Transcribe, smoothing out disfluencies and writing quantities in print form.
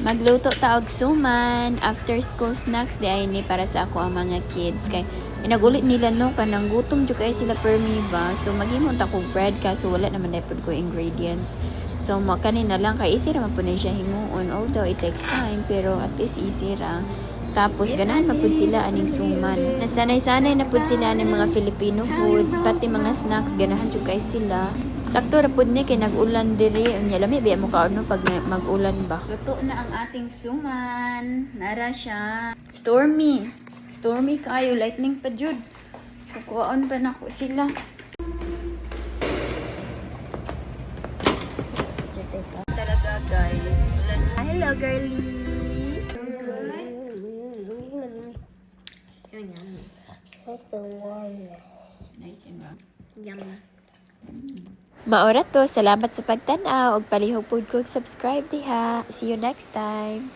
Magluto ta og suman after school snacks di ay ni para sa ako ang mga kids kay inagulit nila no kanang gutom jud kay sila permi ba. So maghimon ta kog bread kaso wala naman na pud ko ingredients. So kanina lang kay easy ra man pud siya himuon although it takes time pero at least easy ra. Tapos ganahan mapud sila aning suman. Nasanay-sanay na pud sila ng mga Filipino food, pati mga snacks ganahan jud kay sila. Sakto ra pud ni kay nag-ulan diri, unya lami biya mo kaano pag mag-ulan ba. Luto na ang ating suman. Nara siya. Stormy. Stormy kayo, lightning pa jud. So kuwaon pa nako sila. Talaga guys. Hello girlie. So yummy. It's a warmness. Nice and warm. Yummy. Maora to, salamat sa pagtanaw og palihog pod kog subscribe diha. See you next time.